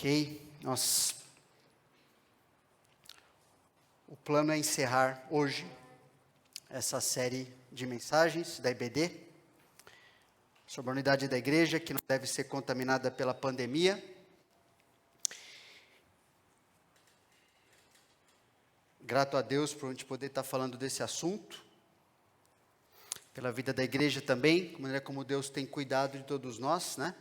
Ok, o plano é encerrar hoje essa série de mensagens da IBD sobre a unidade da igreja que não deve ser contaminada pela pandemia. Grato a Deus por a gente poder estar falando desse assunto, pela vida da igreja também, a maneira como Deus tem cuidado de todos nós, né?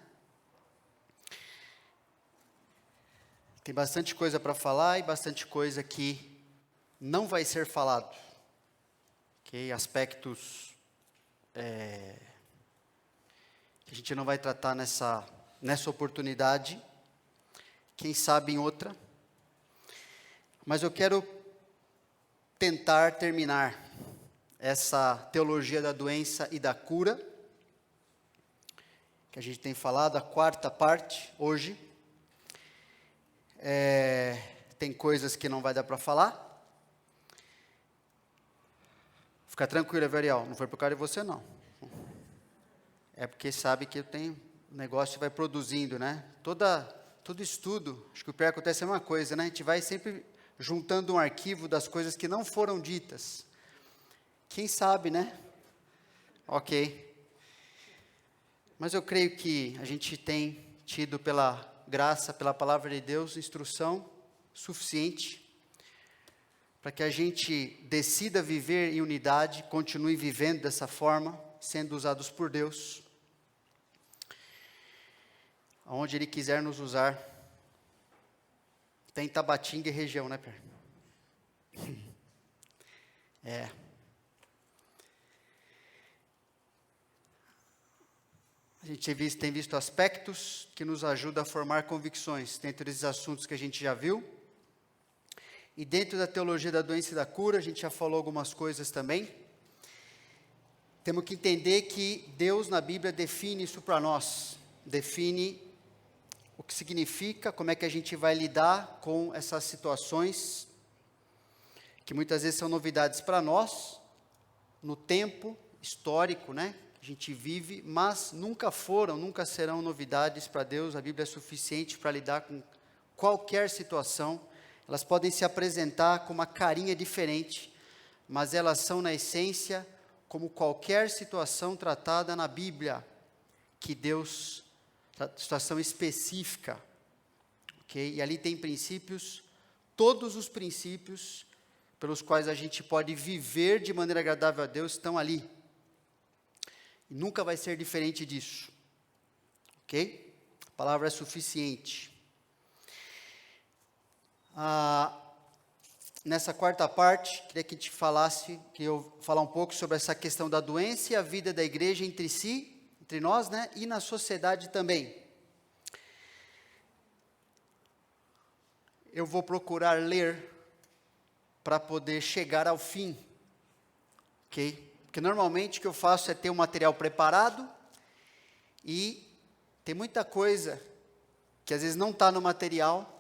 Tem bastante coisa para falar e bastante coisa que não vai ser falado. Ok? Aspectos que a gente não vai tratar nessa oportunidade, quem sabe em outra. Mas eu quero tentar terminar essa teologia da doença e da cura, que a gente tem falado, a quarta parte, hoje. Tem coisas que não vai dar para falar. Fica tranquilo, Everiel, não foi por causa de você, não. É porque sabe que eu tenho, o negócio vai produzindo, né? Todo estudo, acho que o pior acontece é uma coisa, né? A gente vai sempre juntando um arquivo das coisas que não foram ditas. Quem sabe, né? Ok. Mas eu creio que a gente tem tido, pela graça, pela palavra de Deus, instrução suficiente para que a gente decida viver em unidade, continue vivendo dessa forma, sendo usados por Deus, aonde Ele quiser nos usar. Tem Tabatinga e região, né, Per? A gente tem visto aspectos que nos ajudam a formar convicções dentro desses assuntos que a gente já viu. E dentro da teologia da doença e da cura, a gente já falou algumas coisas também. Temos que entender que Deus na Bíblia define isso para nós. Define o que significa, como é que a gente vai lidar com essas situações, que muitas vezes são novidades para nós, no tempo histórico, né? A gente vive, mas nunca serão novidades para Deus. A Bíblia é suficiente para lidar com qualquer situação. Elas podem se apresentar com uma carinha diferente, mas elas são, na essência, como qualquer situação tratada na Bíblia, que Deus, situação específica, ok? E ali tem princípios, todos os princípios pelos quais a gente pode viver de maneira agradável a Deus estão ali. E nunca vai ser diferente disso, ok? A palavra é suficiente. Nessa quarta parte, queria que eu falar um pouco sobre essa questão da doença e a vida da igreja entre nós, né, e na sociedade também. Eu vou procurar ler para poder chegar ao fim, ok? Porque normalmente o que eu faço é ter um material preparado e tem muita coisa que às vezes não está no material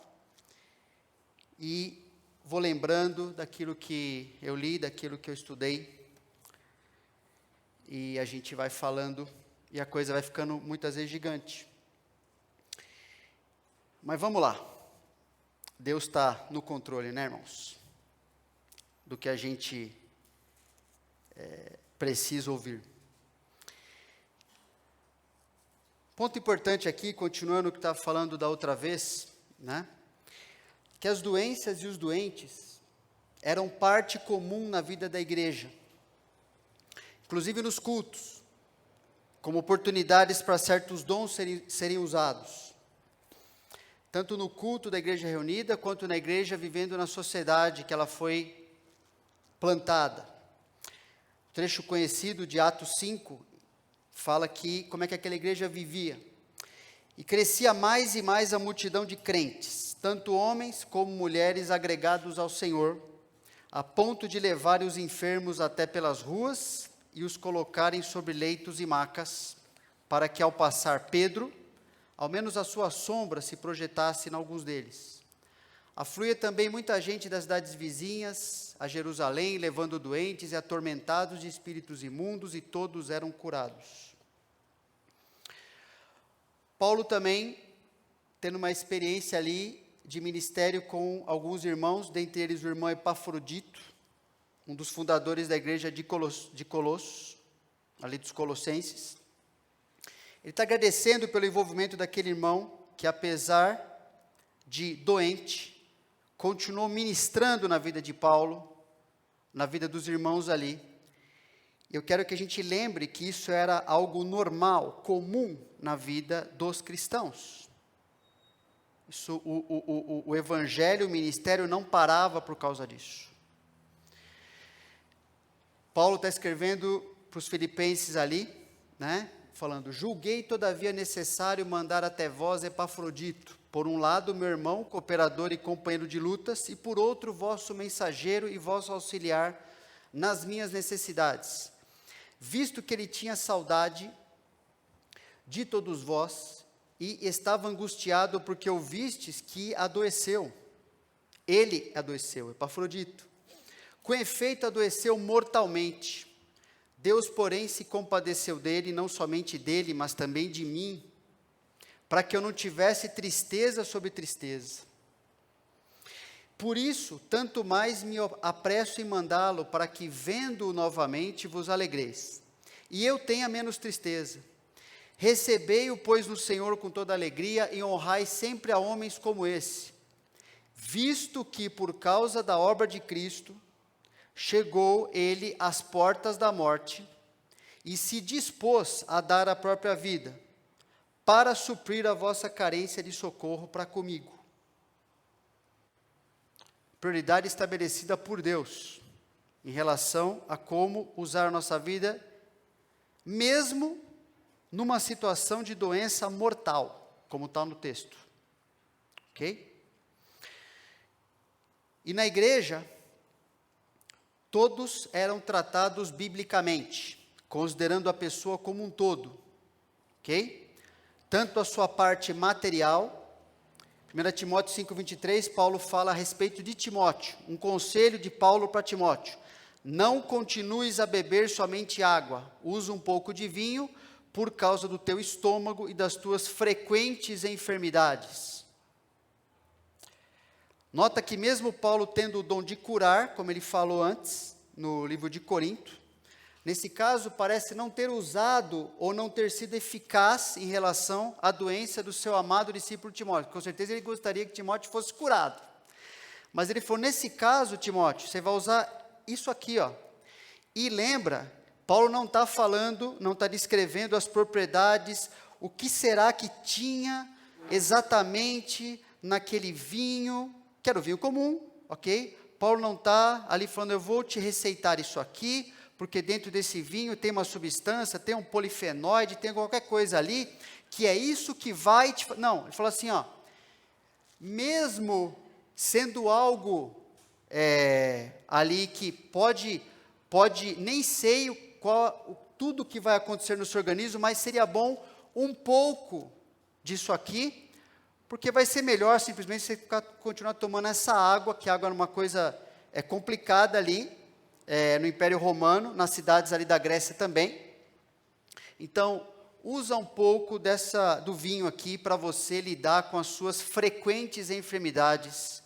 e vou lembrando daquilo que eu li, daquilo que eu estudei e a gente vai falando e a coisa vai ficando muitas vezes gigante. Mas vamos lá. Deus está no controle, né, irmãos? Do que a gente precisa ouvir. Ponto importante aqui, continuando o que estava falando da outra vez, né? Que as doenças e os doentes eram parte comum na vida da igreja, inclusive nos cultos, como oportunidades para certos dons serem usados, tanto no culto da igreja reunida, quanto na igreja vivendo na sociedade que ela foi plantada. O trecho conhecido de Atos 5 fala que como é que aquela igreja vivia. E crescia mais e mais a multidão de crentes, tanto homens como mulheres agregados ao Senhor, a ponto de levarem os enfermos até pelas ruas e os colocarem sobre leitos e macas, para que ao passar Pedro, ao menos a sua sombra se projetasse em alguns deles. Afluía também muita gente das cidades vizinhas a Jerusalém, levando doentes e atormentados de espíritos imundos, e todos eram curados. Paulo também tendo uma experiência ali de ministério com alguns irmãos, dentre eles o irmão Epafrodito, um dos fundadores da igreja de Colossos, ali dos Colossenses. Ele está agradecendo pelo envolvimento daquele irmão que, apesar de doente, continuou ministrando na vida de Paulo, na vida dos irmãos ali. Eu quero que a gente lembre que isso era algo normal, comum na vida dos cristãos. Isso, o evangelho, o ministério não parava por causa disso. Paulo está escrevendo para os filipenses ali, né? Falando: julguei todavia necessário mandar até vós Epafrodito, por um lado meu irmão, cooperador e companheiro de lutas, e por outro vosso mensageiro e vosso auxiliar nas minhas necessidades, visto que ele tinha saudade de todos vós, e estava angustiado porque ouvistes que adoeceu. Ele adoeceu, Epafrodito. Com efeito, adoeceu mortalmente. Deus, porém, se compadeceu dele, não somente dele, mas também de mim, para que eu não tivesse tristeza sobre tristeza. Por isso, tanto mais me apresso em mandá-lo, para que, vendo-o novamente, vos alegreis, e eu tenha menos tristeza. Recebei-o, pois, no Senhor com toda alegria, e honrai sempre a homens como esse, visto que, por causa da obra de Cristo, chegou ele às portas da morte, e se dispôs a dar a própria vida, para suprir a vossa carência de socorro para comigo. Prioridade estabelecida por Deus, em relação a como usar a nossa vida, mesmo numa situação de doença mortal, como está no texto. Ok? E na igreja, todos eram tratados biblicamente, considerando a pessoa como um todo, ok? Tanto a sua parte material. 1 Timóteo 5,23, Paulo fala a respeito de Timóteo, um conselho de Paulo para Timóteo: não continues a beber somente água, usa um pouco de vinho, por causa do teu estômago e das tuas frequentes enfermidades. Nota que mesmo Paulo tendo o dom de curar, como ele falou antes, no livro de Corinto, nesse caso parece não ter usado ou não ter sido eficaz em relação à doença do seu amado discípulo Timóteo. Com certeza ele gostaria que Timóteo fosse curado. Mas ele falou: nesse caso, Timóteo, você vai usar isso aqui, ó. E lembra, Paulo não está falando, não está descrevendo as propriedades, o que será que tinha exatamente naquele vinho, que era o vinho comum, ok? Paulo não está ali falando: eu vou te receitar isso aqui, porque dentro desse vinho tem uma substância, tem um polifenóide, tem qualquer coisa ali, que é isso que vai te... Não, ele falou assim, ó, mesmo sendo algo ali que pode, nem sei tudo que vai acontecer no seu organismo, mas seria bom um pouco disso aqui, porque vai ser melhor simplesmente você continuar tomando essa água, que a água é uma coisa complicada ali, no Império Romano, nas cidades ali da Grécia também. Então, usa um pouco do vinho aqui para você lidar com as suas frequentes enfermidades,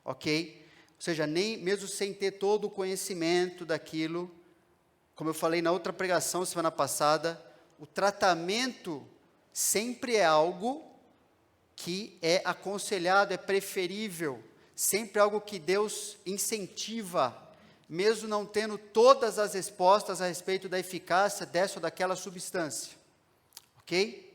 ok? Ou seja, nem mesmo sem ter todo o conhecimento daquilo, como eu falei na outra pregação semana passada, o tratamento sempre é algo que é aconselhado, é preferível, sempre algo que Deus incentiva, mesmo não tendo todas as respostas a respeito da eficácia dessa ou daquela substância, ok?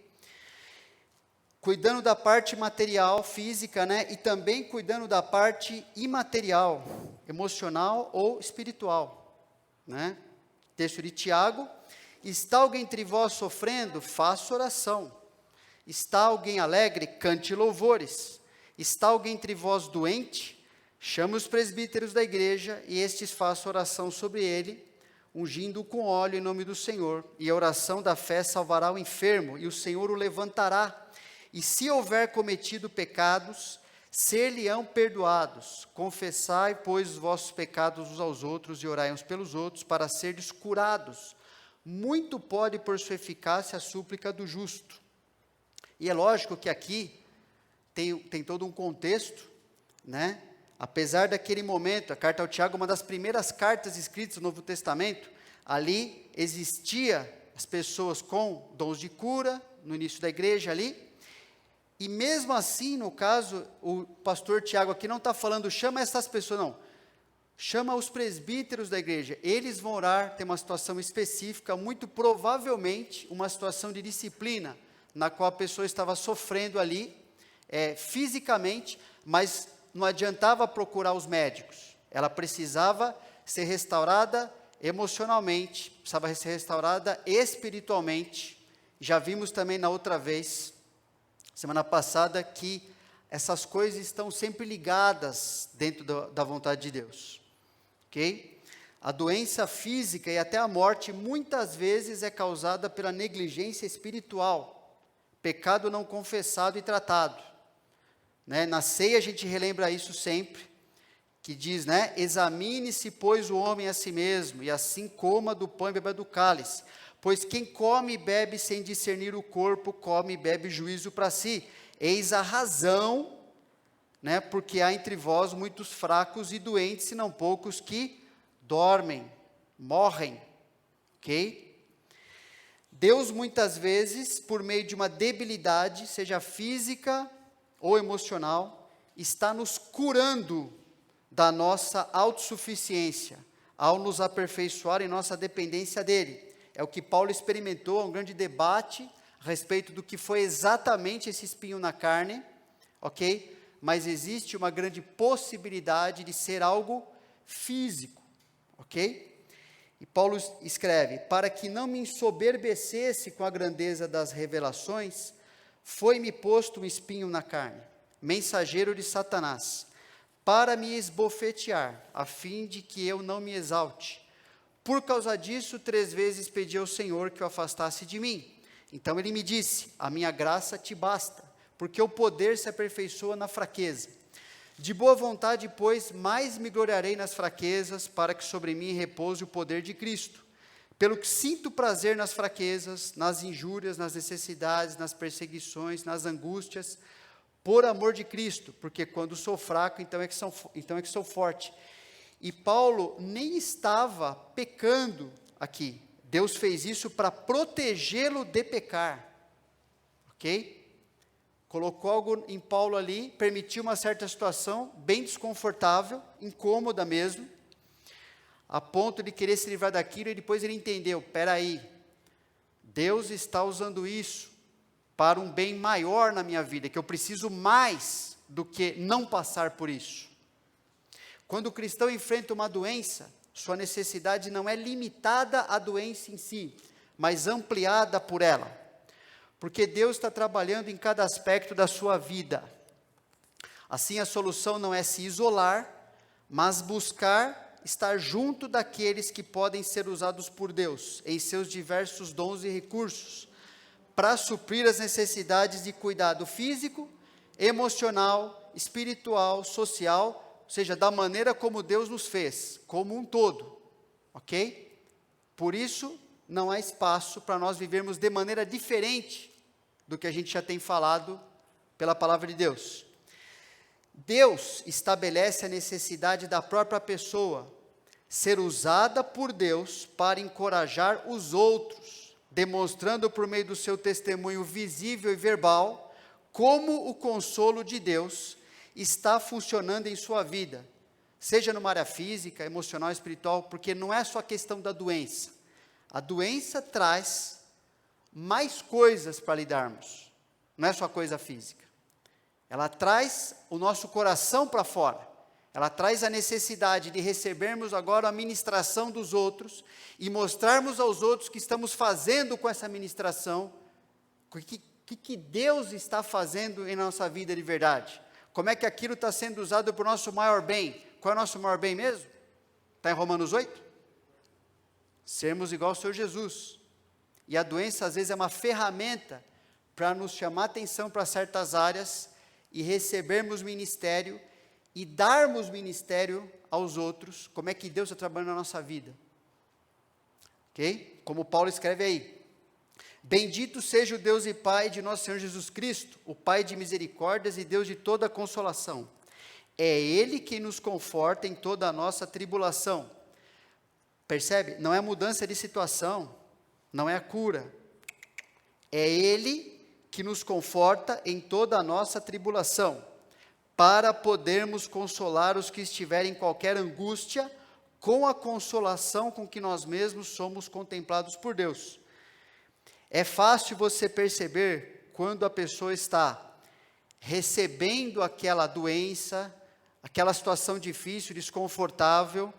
Cuidando da parte material, física, né? E também cuidando da parte imaterial, emocional ou espiritual, né? Texto de Tiago: está alguém entre vós sofrendo? Faça oração. Está alguém alegre? Cante louvores. Está alguém entre vós doente? Chame os presbíteros da igreja, e estes façam oração sobre ele, ungindo-o com óleo em nome do Senhor. E a oração da fé salvará o enfermo, e o Senhor o levantará. E se houver cometido pecados, ser-lhe-ão perdoados. Confessai, pois, os vossos pecados uns aos outros, e orai uns pelos outros, para serdes curados. Muito pode por sua eficácia a súplica do justo. E é lógico que aqui, tem todo um contexto, né? Apesar daquele momento, a carta ao Tiago, uma das primeiras cartas escritas no Novo Testamento, ali existia as pessoas com dons de cura, no início da igreja ali, e mesmo assim, no caso, o pastor Tiago aqui não está falando, chama essas pessoas, não, chama os presbíteros da igreja, eles vão orar, tem uma situação específica, muito provavelmente uma situação de disciplina, na qual a pessoa estava sofrendo ali, fisicamente, mas não adiantava procurar os médicos, ela precisava ser restaurada emocionalmente, precisava ser restaurada espiritualmente. Já vimos também na outra vez, semana passada, que essas coisas estão sempre ligadas dentro da vontade de Deus, ok? A doença física e até a morte muitas vezes é causada pela negligência espiritual, pecado não confessado e tratado, né? Na ceia a gente relembra isso sempre, que diz, né, examine-se, pois, o homem a si mesmo, e assim coma do pão e beba do cálice, pois quem come e bebe sem discernir o corpo, come e bebe juízo para si, eis a razão, né, porque há entre vós muitos fracos e doentes, e não poucos que dormem, morrem, ok? Deus muitas vezes, por meio de uma debilidade, seja física ou emocional, está nos curando da nossa autossuficiência, ao nos aperfeiçoar em nossa dependência dele. É o que Paulo experimentou, um grande debate a respeito do que foi exatamente esse espinho na carne, ok? Mas existe uma grande possibilidade de ser algo físico, ok? E Paulo escreve, para que não me ensoberbecesse com a grandeza das revelações, foi-me posto um espinho na carne, mensageiro de Satanás, para me esbofetear, a fim de que eu não me exalte. Por causa disso, 3 vezes pedi ao Senhor que o afastasse de mim. Então ele me disse, a minha graça te basta, porque o poder se aperfeiçoa na fraqueza. De boa vontade, pois, mais me gloriarei nas fraquezas, para que sobre mim repouse o poder de Cristo. Pelo que sinto prazer nas fraquezas, nas injúrias, nas necessidades, nas perseguições, nas angústias, por amor de Cristo, porque quando sou fraco, então é que sou forte. E Paulo nem estava pecando aqui. Deus fez isso para protegê-lo de pecar. Ok? Colocou algo em Paulo ali, permitiu uma certa situação bem desconfortável, incômoda mesmo, a ponto de querer se livrar daquilo, e depois ele entendeu, espera aí, Deus está usando isso para um bem maior na minha vida, que eu preciso mais do que não passar por isso. Quando o cristão enfrenta uma doença, sua necessidade não é limitada à doença em si, mas ampliada por ela, porque Deus está trabalhando em cada aspecto da sua vida. Assim, a solução não é se isolar, mas buscar estar junto daqueles que podem ser usados por Deus, em seus diversos dons e recursos, para suprir as necessidades de cuidado físico, emocional, espiritual, social, ou seja, da maneira como Deus nos fez, como um todo, ok? Por isso, não há espaço para nós vivermos de maneira diferente do que a gente já tem falado pela palavra de Deus. Deus estabelece a necessidade da própria pessoa ser usada por Deus para encorajar os outros, demonstrando por meio do seu testemunho visível e verbal, como o consolo de Deus está funcionando em sua vida, seja numa área física, emocional, espiritual, porque não é só questão da doença. A doença traz mais coisas para lidarmos, não é só coisa física. Ela traz o nosso coração para fora. Ela traz a necessidade de recebermos agora a ministração dos outros e mostrarmos aos outros que estamos fazendo com essa ministração, o que Deus está fazendo em nossa vida de verdade. Como é que aquilo está sendo usado para o nosso maior bem. Qual é o nosso maior bem mesmo? Está em Romanos 8? Sermos igual ao Senhor Jesus. E a doença às vezes é uma ferramenta para nos chamar atenção para certas áreas e recebermos ministério e darmos ministério aos outros, como é que Deus está trabalhando na nossa vida. Ok? Como Paulo escreve aí, Bendito seja o Deus e Pai de nosso Senhor Jesus Cristo, o Pai de misericórdias e Deus de toda consolação. É Ele quem nos conforta em toda a nossa tribulação. Percebe? Não é mudança de situação, não é a cura. É Ele que nos conforta em toda a nossa tribulação, para podermos consolar os que estiverem em qualquer angústia, com a consolação com que nós mesmos somos contemplados por Deus. É fácil você perceber quando a pessoa está recebendo aquela doença, aquela situação difícil, desconfortável,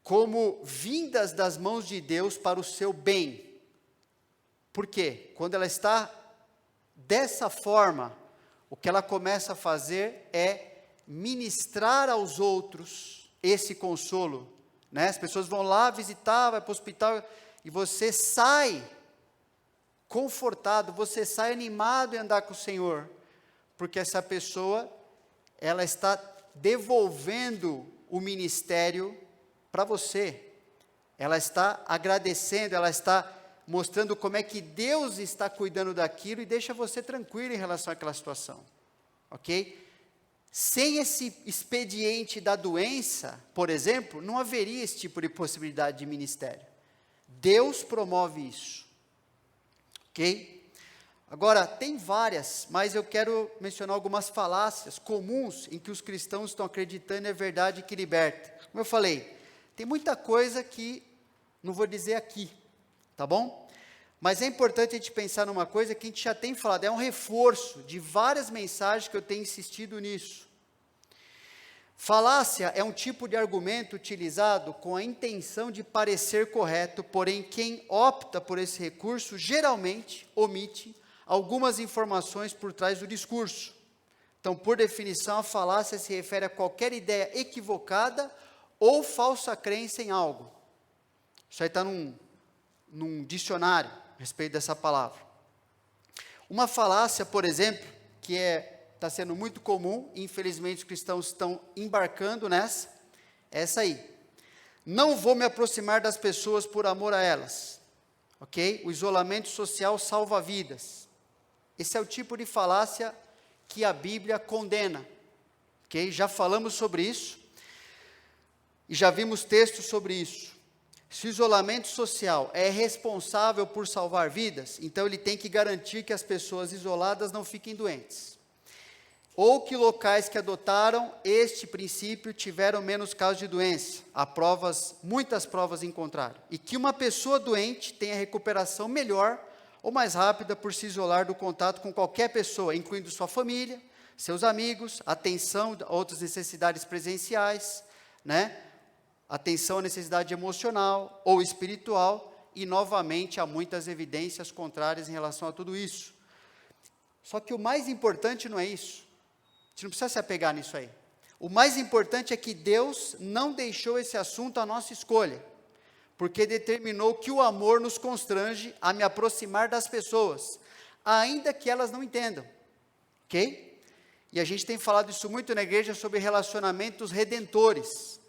como vindas das mãos de Deus para o seu bem. Por quê? Quando ela está dessa forma, o que ela começa a fazer é ministrar aos outros esse consolo, né? As pessoas vão lá visitar, vai para o hospital, e você sai confortado, você sai animado em andar com o Senhor, porque essa pessoa, ela está devolvendo o ministério para você, ela está agradecendo, ela está mostrando como é que Deus está cuidando daquilo e deixa você tranquilo em relação àquela situação, ok? Sem esse expediente da doença, por exemplo, não haveria esse tipo de possibilidade de ministério. Deus promove isso, ok? Agora, tem várias, mas eu quero mencionar algumas falácias comuns em que os cristãos estão acreditando é verdade que liberta. Como eu falei, tem muita coisa que não vou dizer aqui, tá bom? Mas é importante a gente pensar numa coisa que a gente já tem falado, é um reforço de várias mensagens que eu tenho insistido nisso. Falácia é um tipo de argumento utilizado com a intenção de parecer correto, porém quem opta por esse recurso geralmente omite algumas informações por trás do discurso. Então, por definição, a falácia se refere a qualquer ideia equivocada ou falsa crença em algo. Isso aí está num dicionário a respeito dessa palavra. Uma falácia, por exemplo, que está sendo muito comum, e infelizmente os cristãos estão embarcando nessa, é essa aí. Não vou me aproximar das pessoas por amor a elas. Ok? O isolamento social salva vidas. Esse é o tipo de falácia que a Bíblia condena. Ok? Já falamos sobre isso. E já vimos textos sobre isso. Se o isolamento social é responsável por salvar vidas, então ele tem que garantir que as pessoas isoladas não fiquem doentes. Ou que locais que adotaram este princípio tiveram menos casos de doença. Há muitas provas em contrário. E que uma pessoa doente tenha recuperação melhor ou mais rápida por se isolar do contato com qualquer pessoa, incluindo sua família, seus amigos, atenção a outras necessidades presenciais, né? Atenção à necessidade emocional ou espiritual, e novamente há muitas evidências contrárias em relação a tudo isso. Só que o mais importante não é isso. A gente não precisa se apegar nisso aí. O mais importante é que Deus não deixou esse assunto à nossa escolha, porque determinou que o amor nos constrange a me aproximar das pessoas, ainda que elas não entendam, ok? E a gente tem falado isso muito na igreja sobre relacionamentos redentores,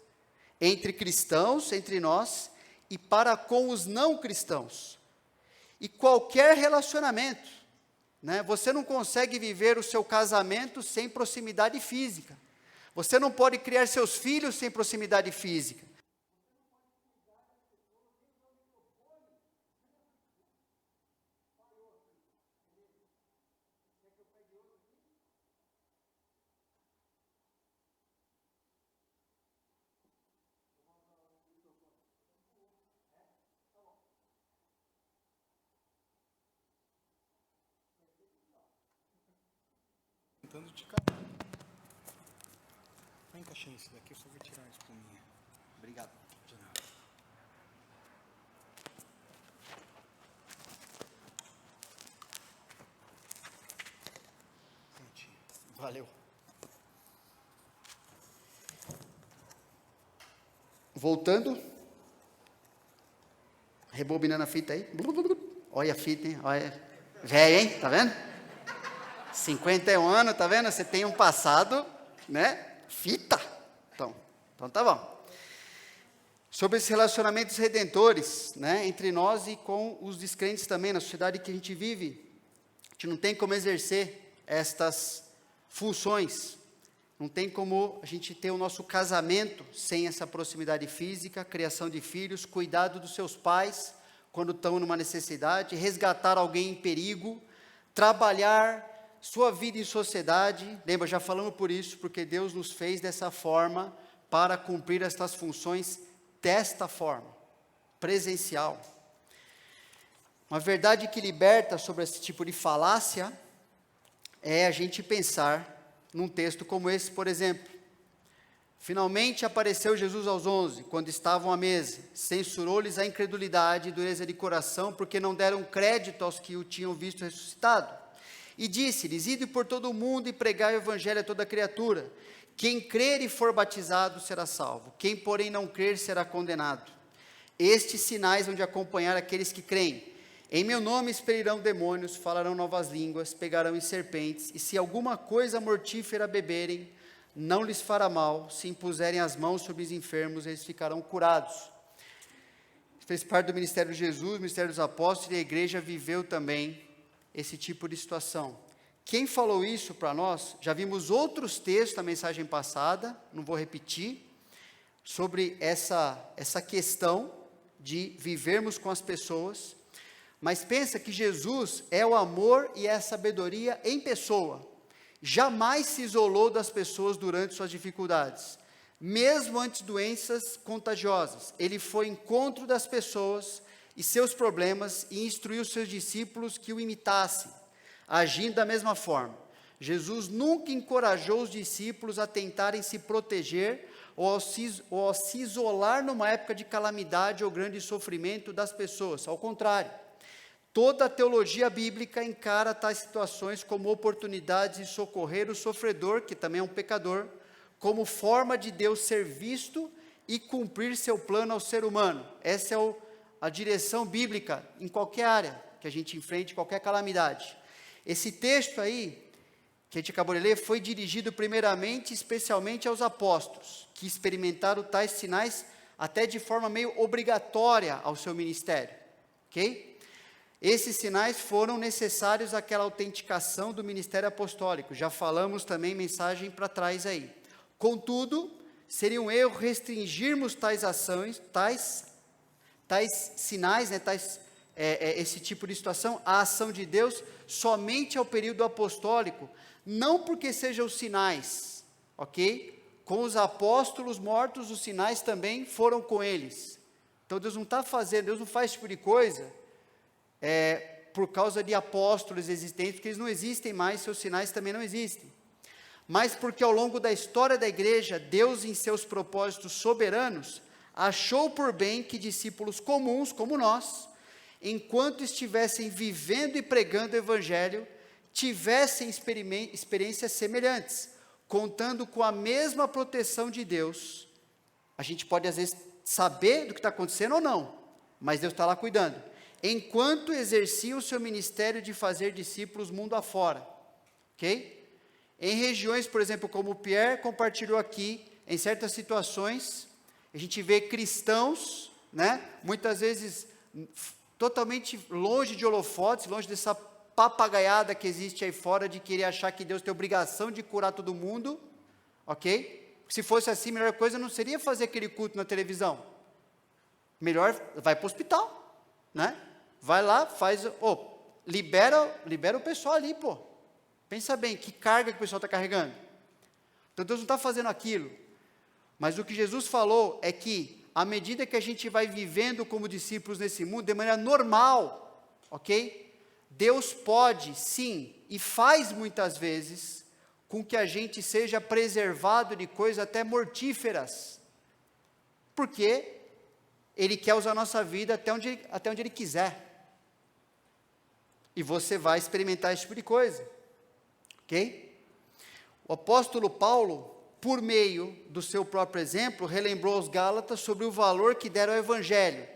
entre cristãos, entre nós, e para com os não cristãos. E qualquer relacionamento, né? Você não consegue viver o seu casamento sem proximidade física. Você não pode criar seus filhos sem proximidade física. Tentando te catar. Vai encaixando esse daqui, eu só vou tirar a espuminha. Obrigado. De nada. Prontinho. Valeu. Voltando. Rebobinando a fita aí. Olha a fita, hein? Olha. Velho, hein? Tá vendo? 51 anos, tá vendo? Você tem um passado, né? Fita. Então tá bom. sobre esses relacionamentos redentores, né, entre nós e com os descrentes também, na sociedade que a gente vive. A gente não tem como exercer estas funções, não tem como a gente ter o nosso casamento sem essa proximidade física, criação de filhos, cuidado dos seus pais quando estão numa necessidade, resgatar alguém em perigo, trabalhar sua vida em sociedade. Lembra, já falamos por isso, porque Deus nos fez dessa forma para cumprir estas funções desta forma, presencial. Uma verdade que liberta sobre esse tipo de falácia é a gente pensar num texto como esse, por exemplo. Finalmente apareceu Jesus aos 11, quando estavam à mesa. Censurou-lhes a incredulidade e dureza de coração, porque não deram crédito aos que o tinham visto ressuscitado. E disse-lhes: ide por todo o mundo e pregai o evangelho a toda criatura. Quem crer e for batizado será salvo. Quem, porém, não crer será condenado. Estes sinais hão de acompanhar aqueles que creem. Em meu nome expelirão demônios, falarão novas línguas, pegarão em serpentes, e se alguma coisa mortífera beberem, não lhes fará mal. Se impuserem as mãos sobre os enfermos, eles ficarão curados. Fez parte do ministério de Jesus, ministério dos apóstolos, e a igreja viveu também esse tipo de situação. Quem falou isso para nós, já vimos outros textos na mensagem passada, não vou repetir, sobre essa questão de vivermos com as pessoas. Mas pensa que Jesus é o amor e é a sabedoria em pessoa. Jamais se isolou das pessoas durante suas dificuldades. Mesmo ante doenças contagiosas, ele foi ao encontro das pessoas e seus problemas e instruiu seus discípulos que o imitassem, agindo da mesma forma. Jesus nunca encorajou os discípulos a tentarem se proteger ou a se isolar numa época de calamidade ou grande sofrimento das pessoas. Ao contrário, toda a teologia bíblica encara tais situações como oportunidades de socorrer o sofredor, que também é um pecador, como forma de Deus ser visto e cumprir seu plano ao ser humano. Essa é a direção bíblica em qualquer área que a gente enfrente, qualquer calamidade. Esse texto aí, que a gente acabou de ler, foi dirigido primeiramente, especialmente aos apóstolos, que experimentaram tais sinais até de forma meio obrigatória ao seu ministério, ok? Esses sinais foram necessários àquela autenticação do ministério apostólico. Já falamos também mensagem para trás aí. Contudo, seria um erro restringirmos tais ações, tais sinais, né, esse tipo de situação, a ação de Deus, somente ao período apostólico, não porque sejam sinais, ok? Com os apóstolos mortos, os sinais também foram com eles. Então Deus não está fazendo, Deus não faz esse tipo de coisa por causa de apóstolos existentes, porque eles não existem mais, seus sinais também não existem. Mas porque ao longo da história da igreja, Deus, em seus propósitos soberanos, achou por bem que discípulos comuns, como nós, enquanto estivessem vivendo e pregando o evangelho, tivessem experiências semelhantes, contando com a mesma proteção de Deus. A gente pode às vezes saber do que está acontecendo ou não, mas Deus está lá cuidando, enquanto exerciam o seu ministério de fazer discípulos mundo afora, ok? Em regiões, por exemplo, como o Pierre compartilhou aqui, em certas situações, a gente vê cristãos, né, muitas vezes totalmente longe de holofotes, longe dessa papagaiada que existe aí fora, de querer achar que Deus tem obrigação de curar todo mundo, ok? Se fosse assim, a melhor coisa não seria fazer aquele culto na televisão. Melhor, vai para o hospital, né? Vai lá, libera o pessoal ali, pô. Pensa bem, que carga que o pessoal está carregando. Então Deus não está fazendo aquilo. Mas o que Jesus falou é que, à medida que a gente vai vivendo como discípulos nesse mundo, de maneira normal, ok? Deus pode, sim, e faz muitas vezes, com que a gente seja preservado de coisas até mortíferas. Porque Ele quer usar a nossa vida até onde Ele quiser. E você vai experimentar esse tipo de coisa. Ok? O apóstolo Paulo, por meio do seu próprio exemplo, relembrou aos Gálatas sobre o valor que deram ao evangelho,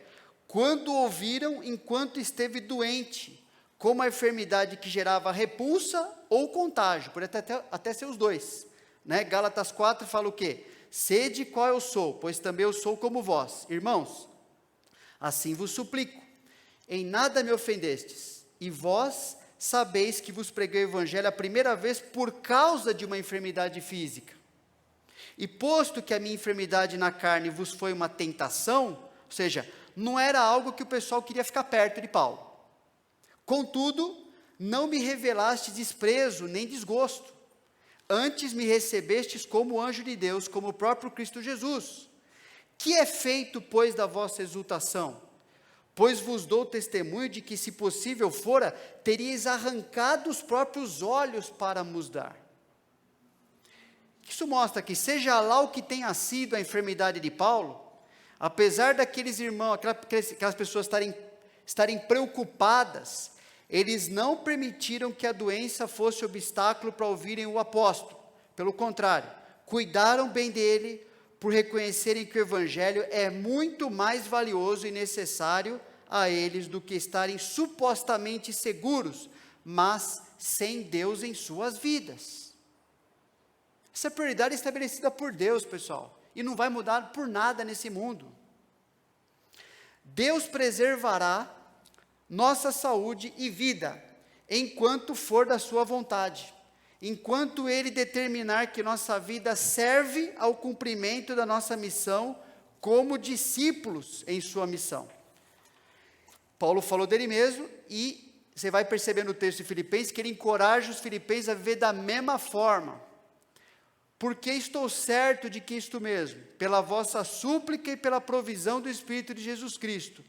quando ouviram enquanto esteve doente, como a enfermidade que gerava repulsa ou contágio, pode até ser os dois, né? Gálatas 4 fala o quê? sede qual eu sou, pois também eu sou como vós. Irmãos, assim vos suplico, em nada me ofendestes, e vós sabeis que vos preguei o evangelho a primeira vez por causa de uma enfermidade física. E posto que a minha enfermidade na carne vos foi uma tentação, ou seja, não era algo que o pessoal queria ficar perto de Paulo. Contudo, não me revelaste desprezo nem desgosto. Antes me recebestes como anjo de Deus, como o próprio Cristo Jesus. Que é feito, pois, da vossa exultação? Pois vos dou testemunho de que, se possível fora, teríeis arrancado os próprios olhos para nos dar. Isso mostra que, seja lá o que tenha sido a enfermidade de Paulo, apesar daqueles irmãos, aquelas pessoas estarem preocupadas, eles não permitiram que a doença fosse obstáculo para ouvirem o apóstolo. Pelo contrário, cuidaram bem dele, por reconhecerem que o evangelho é muito mais valioso e necessário a eles do que estarem supostamente seguros, mas sem Deus em suas vidas. Essa é a prioridade estabelecida por Deus, pessoal, e não vai mudar por nada nesse mundo. Deus preservará nossa saúde e vida, enquanto for da sua vontade, enquanto Ele determinar que nossa vida serve ao cumprimento da nossa missão, como discípulos em sua missão. Paulo falou dele mesmo, e você vai perceber no texto de Filipenses, que ele encoraja os filipenses a viver da mesma forma. Porque estou certo de que isto mesmo, pela vossa súplica e pela provisão do Espírito de Jesus Cristo,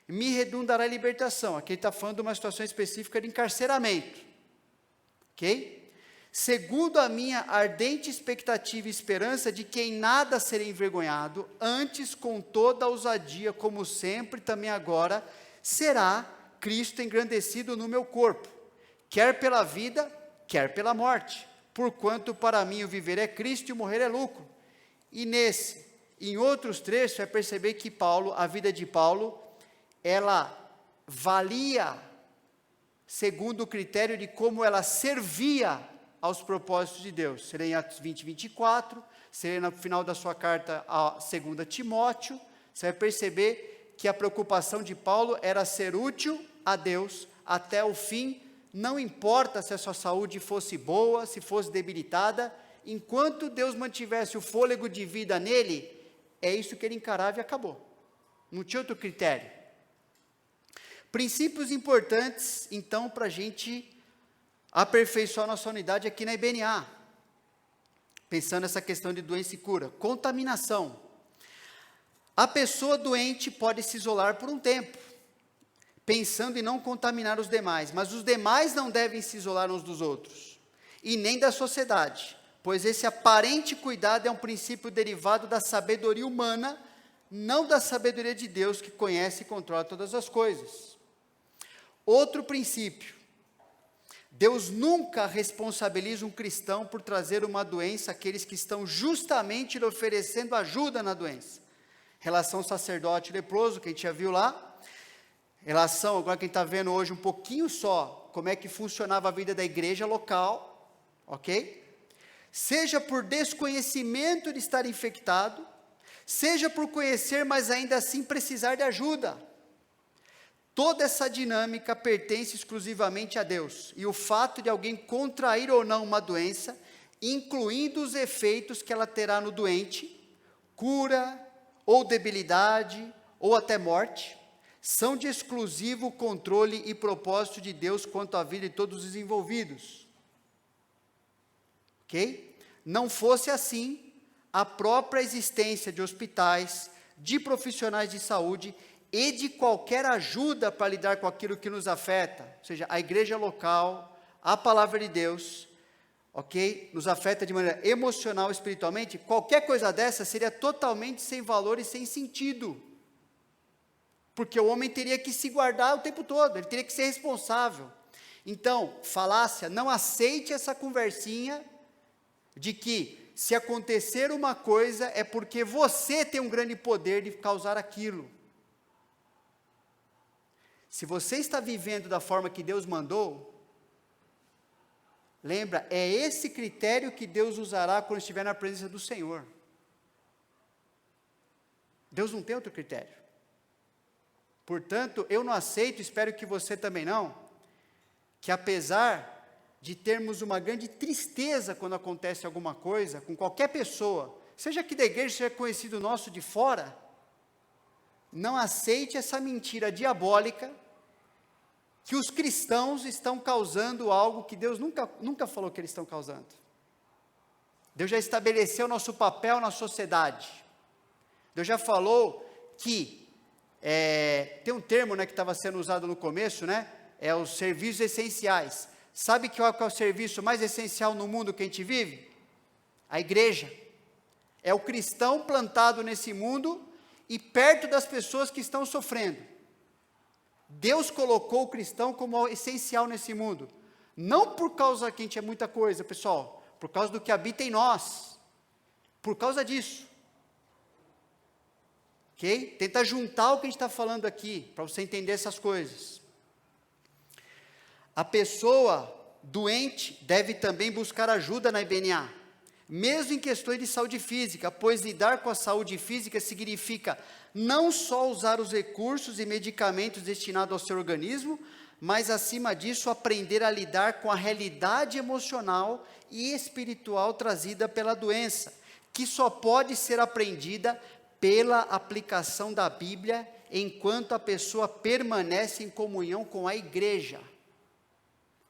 me redundará a libertação. Aqui ele está falando de uma situação específica de encarceramento. Ok? Segundo a minha ardente expectativa e esperança de que em nada serei envergonhado, antes com toda a ousadia, como sempre, também agora, será Cristo engrandecido no meu corpo, quer pela vida, quer pela morte. Porquanto para mim o viver é Cristo e o morrer é lucro. E em outros trechos, vai perceber que a vida de Paulo, ela valia segundo o critério de como ela servia aos propósitos de Deus. Será em Atos 20, 24, será no final da sua carta a 2 Timóteo, você vai perceber que a preocupação de Paulo era ser útil a Deus até o fim. Não importa se a sua saúde fosse boa, se fosse debilitada, enquanto Deus mantivesse o fôlego de vida nele, é isso que ele encarava e acabou. Não tinha outro critério. Princípios importantes, então, para a gente aperfeiçoar nossa unidade aqui na IBNA. Pensando nessa questão de doença e cura. Contaminação. A pessoa doente pode se isolar por um tempo, pensando em não contaminar os demais, mas os demais não devem se isolar uns dos outros, e nem da sociedade, pois esse aparente cuidado é um princípio derivado da sabedoria humana, não da sabedoria de Deus, que conhece e controla todas as coisas. Outro princípio: Deus nunca responsabiliza um cristão por trazer uma doença àqueles que estão justamente lhe oferecendo ajuda na doença. Relação sacerdote leproso, que a gente já viu lá. Relação, agora quem está vendo hoje um pouquinho só, como é que funcionava a vida da igreja local, ok? Seja por desconhecimento de estar infectado, seja por conhecer, mas ainda assim precisar de ajuda. Toda essa dinâmica pertence exclusivamente a Deus, e o fato de alguém contrair ou não uma doença, incluindo os efeitos que ela terá no doente, cura, ou debilidade, ou até morte, são de exclusivo controle e propósito de Deus quanto à vida de todos os envolvidos. Ok? Não fosse assim, a própria existência de hospitais, de profissionais de saúde e de qualquer ajuda para lidar com aquilo que nos afeta, ou seja, a igreja local, a palavra de Deus, ok? Nos afeta de maneira emocional, espiritualmente, qualquer coisa dessa seria totalmente sem valor e sem sentido. Porque o homem teria que se guardar o tempo todo, ele teria que ser responsável. Então, falácia, não aceite essa conversinha de que se acontecer uma coisa é porque você tem um grande poder de causar aquilo. Se você está vivendo da forma que Deus mandou, lembra, é esse critério que Deus usará quando estiver na presença do Senhor. Deus não tem outro critério. Portanto, eu não aceito, espero que você também não, que apesar de termos uma grande tristeza quando acontece alguma coisa com qualquer pessoa, seja aqui da igreja, seja conhecido nosso de fora, não aceite essa mentira diabólica que os cristãos estão causando algo que Deus nunca falou que eles estão causando. Deus já estabeleceu nosso papel na sociedade. Deus já falou que, tem um termo, né, que estava sendo usado no começo, né, é os serviços essenciais. Sabe qual é o serviço mais essencial no mundo que a gente vive? A igreja. É o cristão plantado nesse mundo e perto das pessoas que estão sofrendo. Deus colocou o cristão como essencial nesse mundo. Não por causa que a gente é muita coisa, pessoal. Por causa do que habita em nós. Por causa disso. Ok? Tenta juntar o que a gente está falando aqui, para você entender essas coisas. A pessoa doente deve também buscar ajuda na IBNA, mesmo em questões de saúde física, pois lidar com a saúde física significa não só usar os recursos e medicamentos destinados ao seu organismo, mas acima disso aprender a lidar com a realidade emocional e espiritual trazida pela doença, que só pode ser aprendida pela aplicação da Bíblia, enquanto a pessoa permanece em comunhão com a igreja.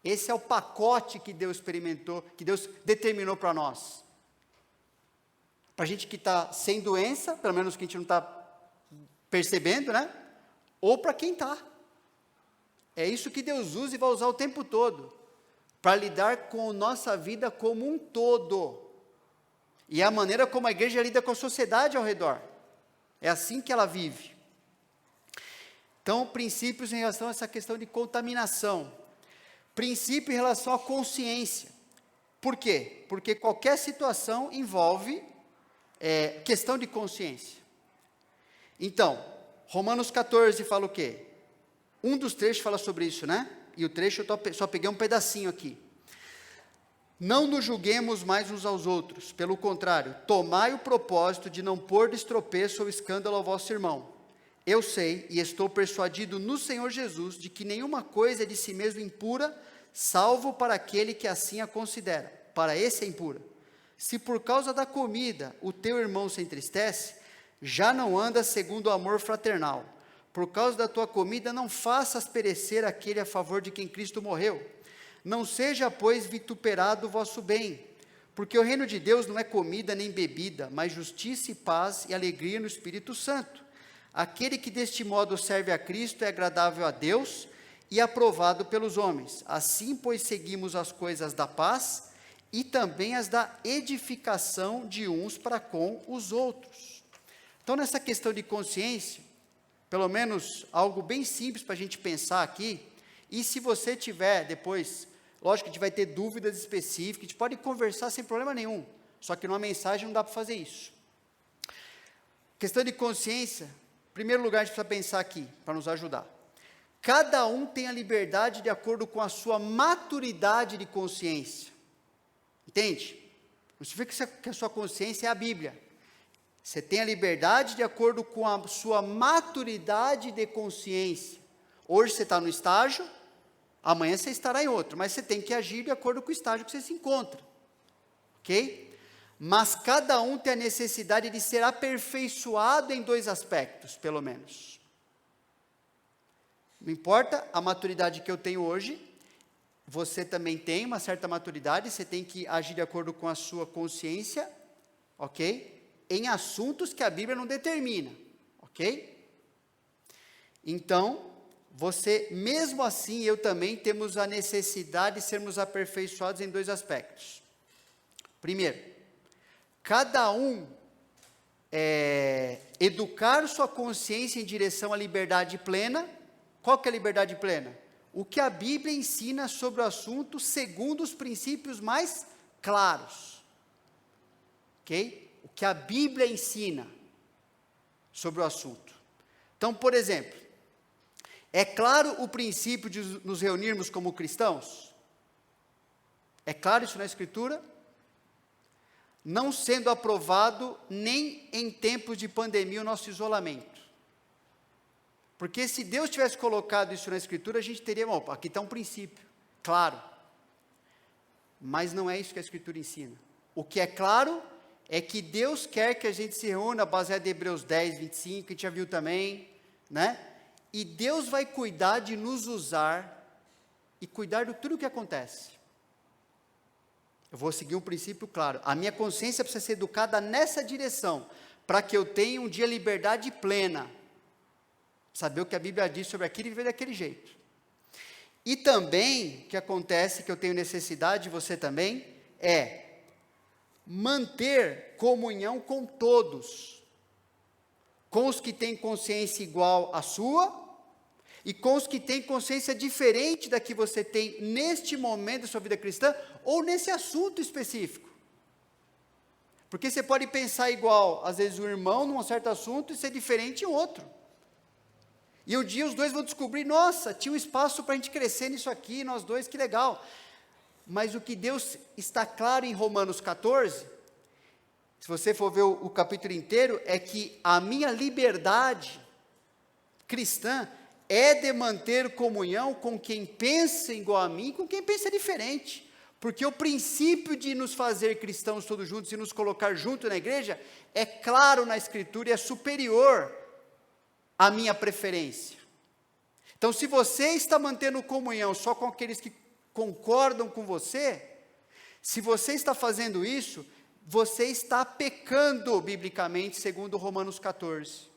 Esse é o pacote que Deus experimentou, que Deus determinou para nós. Para a gente que está sem doença, pelo menos que a gente não está percebendo, né? Ou para quem está. É isso que Deus usa e vai usar o tempo todo, para lidar com a nossa vida como um todo. E é a maneira como a igreja lida com a sociedade ao redor. É assim que ela vive. Então, princípios em relação a essa questão de contaminação. Princípio em relação à consciência. Por quê? Porque qualquer situação envolve questão de consciência. Então, Romanos 14 fala o quê? Um dos trechos fala sobre isso, né? E o trecho eu só peguei um pedacinho aqui. Não nos julguemos mais uns aos outros, pelo contrário, tomai o propósito de não pôr de tropeço ou escândalo ao vosso irmão. Eu sei e estou persuadido no Senhor Jesus de que nenhuma coisa é de si mesmo impura, salvo para aquele que assim a considera. Para esse é impura. Se por causa da comida o teu irmão se entristece, já não anda segundo o amor fraternal. Por causa da tua comida não faças perecer aquele a favor de quem Cristo morreu. Não seja, pois, vituperado o vosso bem, porque o reino de Deus não é comida nem bebida, mas justiça e paz e alegria no Espírito Santo. Aquele que deste modo serve a Cristo é agradável a Deus e aprovado pelos homens. Assim, pois, seguimos as coisas da paz e também as da edificação de uns para com os outros. Então, nessa questão de consciência, pelo menos algo bem simples para a gente pensar aqui, e se você tiver depois, lógico que a gente vai ter dúvidas específicas, a gente pode conversar sem problema nenhum, só que numa mensagem não dá para fazer isso. Questão de consciência, em primeiro lugar, a gente precisa pensar aqui, para nos ajudar. Cada um tem a liberdade de acordo com a sua maturidade de consciência. Entende? Não significa que a sua consciência é a Bíblia. Você tem a liberdade de acordo com a sua maturidade de consciência. Hoje você está no estágio, amanhã você estará em outro, mas você tem que agir de acordo com o estágio que você se encontra. Ok? Mas cada um tem a necessidade de ser aperfeiçoado em dois aspectos, pelo menos. Não importa a maturidade que eu tenho hoje, você também tem uma certa maturidade, você tem que agir de acordo com a sua consciência, ok? Em assuntos que a Bíblia não determina, ok? Então, você, mesmo assim, eu também temos a necessidade de sermos aperfeiçoados em dois aspectos. Primeiro, cada um educar sua consciência em direção à liberdade plena. Qual que é a liberdade plena? O que a Bíblia ensina sobre o assunto segundo os princípios mais claros. Ok? O que a Bíblia ensina sobre o assunto. Então, por exemplo, é claro o princípio de nos reunirmos como cristãos? É claro isso na Escritura? não sendo aprovado nem em tempos de pandemia o nosso isolamento. Porque se Deus tivesse colocado isso na Escritura, a gente teria, bom, aqui está um princípio, claro. Mas não é isso que a Escritura ensina. O que é claro é que Deus quer que a gente se reúna, baseado em Hebreus 10, 25, que a gente já viu também, né? E Deus vai cuidar de nos usar e cuidar de tudo o que acontece. Eu vou seguir um princípio claro. A minha consciência precisa ser educada nessa direção, para que eu tenha um dia liberdade plena. Saber o que a Bíblia diz sobre aquilo e viver daquele jeito. E também, o que acontece, que eu tenho necessidade, você também, é manter comunhão com todos. Com os que têm consciência igual à sua, e com os que têm consciência diferente da que você tem neste momento da sua vida cristã, ou nesse assunto específico. Porque você pode pensar igual, às vezes, o irmão num certo assunto e ser diferente em outro. E um dia os dois vão descobrir, nossa, tinha um espaço para a gente crescer nisso aqui, nós dois, que legal. Mas o que Deus está claro em Romanos 14, se você for ver o capítulo inteiro, é que a minha liberdade cristã é de manter comunhão com quem pensa igual a mim, com quem pensa diferente. Porque o princípio de nos fazer cristãos todos juntos e nos colocar junto na igreja, é claro na Escritura e é superior à minha preferência. Então, se você está mantendo comunhão só com aqueles que concordam com você, se você está fazendo isso, você está pecando biblicamente, segundo Romanos 14.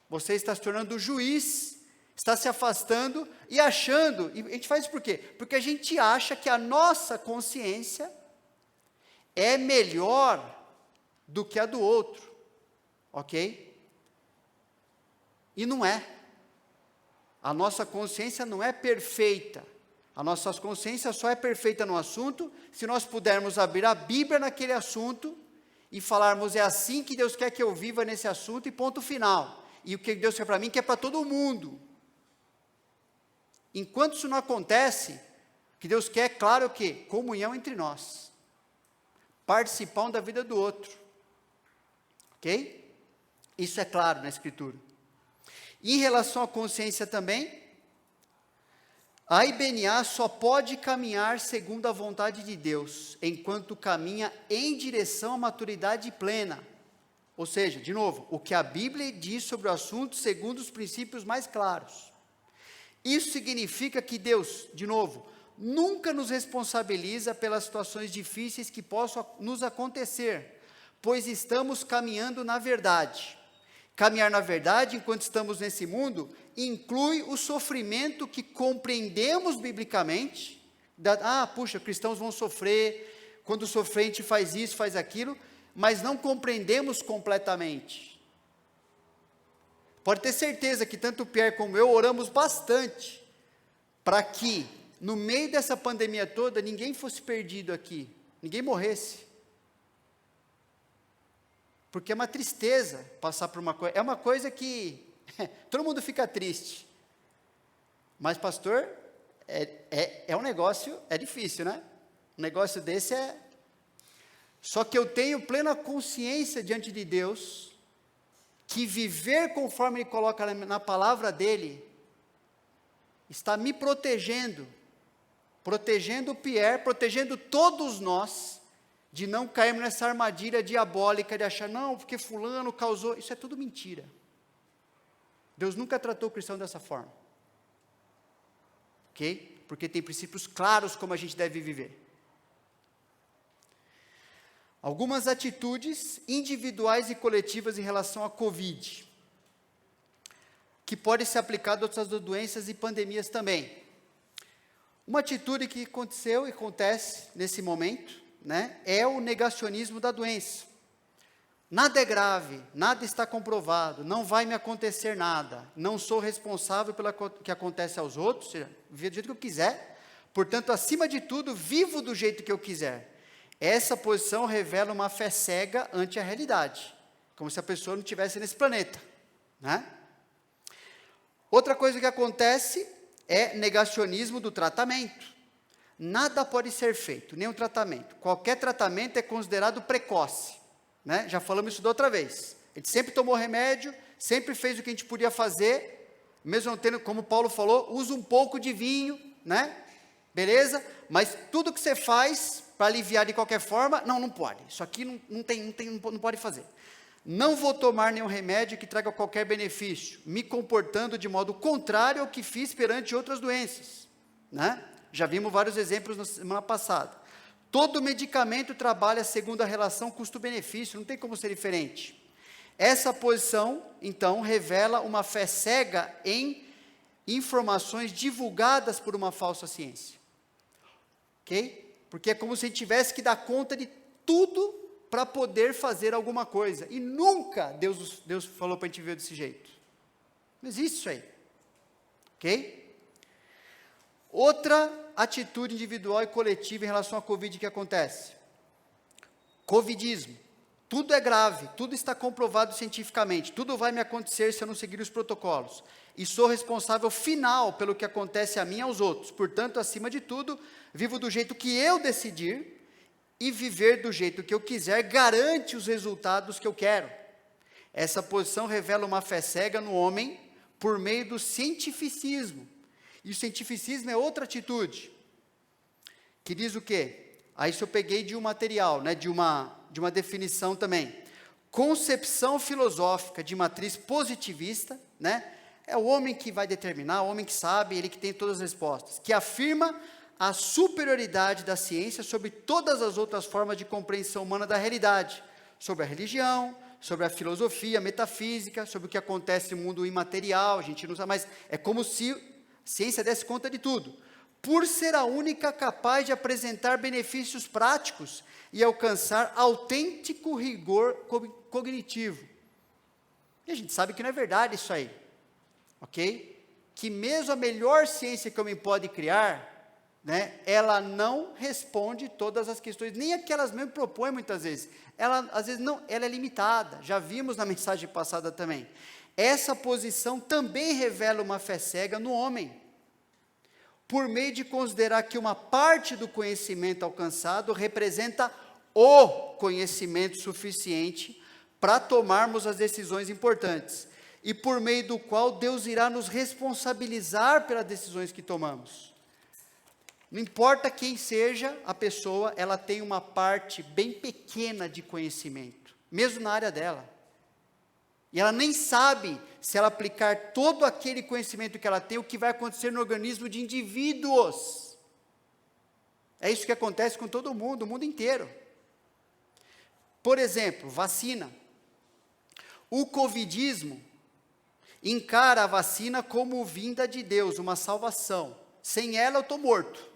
Você está se tornando juiz, está se afastando e achando, e a gente faz isso por quê? Porque a gente acha que a nossa consciência é melhor do que a do outro, ok? E não é. A nossa consciência não é perfeita. A nossa consciência só é perfeita no assunto se nós pudermos abrir a Bíblia naquele assunto e falarmos, é assim que Deus quer que eu viva nesse assunto e ponto final. E o que Deus quer para mim, que é para todo mundo. Enquanto isso não acontece, o que Deus quer, claro que comunhão entre nós. Participar um da vida do outro. Ok? Isso é claro na Escritura. Em relação à consciência também, a IBNA só pode caminhar segundo a vontade de Deus, enquanto caminha em direção à maturidade plena. Ou seja, de novo, o que a Bíblia diz sobre o assunto segundo os princípios mais claros. Isso significa que Deus, de novo, nunca nos responsabiliza pelas situações difíceis que possam nos acontecer, pois estamos caminhando na verdade. Caminhar na verdade, enquanto estamos nesse mundo, inclui o sofrimento que compreendemos biblicamente. Puxa, cristãos vão sofrer, quando sofrer a gente faz isso, faz aquilo, mas não compreendemos completamente. Pode ter certeza que tanto o Pierre como eu oramos bastante, para que, no meio dessa pandemia toda, ninguém fosse perdido aqui, ninguém morresse. Porque é uma tristeza passar por uma coisa, é uma coisa que todo mundo fica triste. Mas, pastor, é um negócio, é difícil, né? Um negócio desse é... Só que eu tenho plena consciência diante de Deus, que viver conforme Ele coloca na palavra dEle, está me protegendo, protegendo o Pierre, protegendo todos nós, de não cairmos nessa armadilha diabólica de achar, não, porque fulano causou, isso é tudo mentira. Deus nunca tratou o cristão dessa forma. Ok? Porque tem princípios claros como a gente deve viver. Algumas atitudes individuais e coletivas em relação à Covid, que podem ser aplicadas a outras doenças e pandemias também. Uma atitude que aconteceu e acontece nesse momento, né, é o negacionismo da doença. Nada é grave, nada está comprovado, não vai me acontecer nada, não sou responsável pelo que acontece aos outros, ou seja, vivo do jeito que eu quiser, portanto, acima de tudo, vivo do jeito que eu quiser. Essa posição revela uma fé cega ante a realidade, como se a pessoa não estivesse nesse planeta, né? Outra coisa que acontece é negacionismo do tratamento. nada pode ser feito, nenhum tratamento. Qualquer tratamento é considerado precoce, né? Já falamos isso da outra vez. A gente sempre tomou remédio, sempre fez o que a gente podia fazer, mesmo não tendo, como Paulo falou, usa um pouco de vinho, né? Beleza? Mas tudo que você faz para aliviar de qualquer forma, não pode. Isso aqui não pode fazer. Não vou tomar nenhum remédio que traga qualquer benefício, me comportando de modo contrário ao que fiz perante outras doenças, né? Já vimos vários exemplos na semana passada. Todo medicamento trabalha segundo a relação custo-benefício, não tem como ser diferente. Essa posição, então, revela uma fé cega em informações divulgadas por uma falsa ciência. Ok? Porque é como se a gente tivesse que dar conta de tudo para poder fazer alguma coisa. E nunca Deus falou para a gente viver desse jeito. Não existe isso aí. Ok? Outra atitude individual e coletiva em relação à Covid que acontece. Covidismo. Tudo é grave, tudo está comprovado cientificamente, tudo vai me acontecer se eu não seguir os protocolos. E sou responsável final pelo que acontece a mim e aos outros. Portanto, acima de tudo, vivo do jeito que eu decidir, e viver do jeito que eu quiser garante os resultados que eu quero. Essa posição revela uma fé cega no homem por meio do cientificismo. E o cientificismo é outra atitude, que diz o quê? Aí isso eu peguei de um material, né, de uma definição também. Concepção filosófica de matriz positivista, né? É o homem que vai determinar, o homem que sabe, ele que tem todas as respostas, que afirma a superioridade da ciência sobre todas as outras formas de compreensão humana da realidade, sobre a religião, sobre a filosofia, a metafísica, sobre o que acontece no mundo imaterial, a gente não sabe, mas é como se a ciência desse conta de tudo, por ser a única capaz de apresentar benefícios práticos e alcançar autêntico rigor cognitivo. E a gente sabe que não é verdade isso aí, ok? Que mesmo a melhor ciência que o homem pode criar, né, ela não responde todas as questões, nem aquelas mesmo propõe muitas vezes. Ela, às vezes, não, ela é limitada, já vimos na mensagem passada também. Essa posição também revela uma fé cega no homem, por meio de considerar que uma parte do conhecimento alcançado representa o conhecimento suficiente para tomarmos as decisões importantes, e por meio do qual Deus irá nos responsabilizar pelas decisões que tomamos. Não importa quem seja a pessoa, ela tem uma parte bem pequena de conhecimento, mesmo na área dela. E ela nem sabe, se ela aplicar todo aquele conhecimento que ela tem, o que vai acontecer no organismo de indivíduos. É isso que acontece com todo mundo, o mundo inteiro. Por exemplo, vacina. O covidismo encara a vacina como vinda de Deus, uma salvação. Sem ela eu estou morto.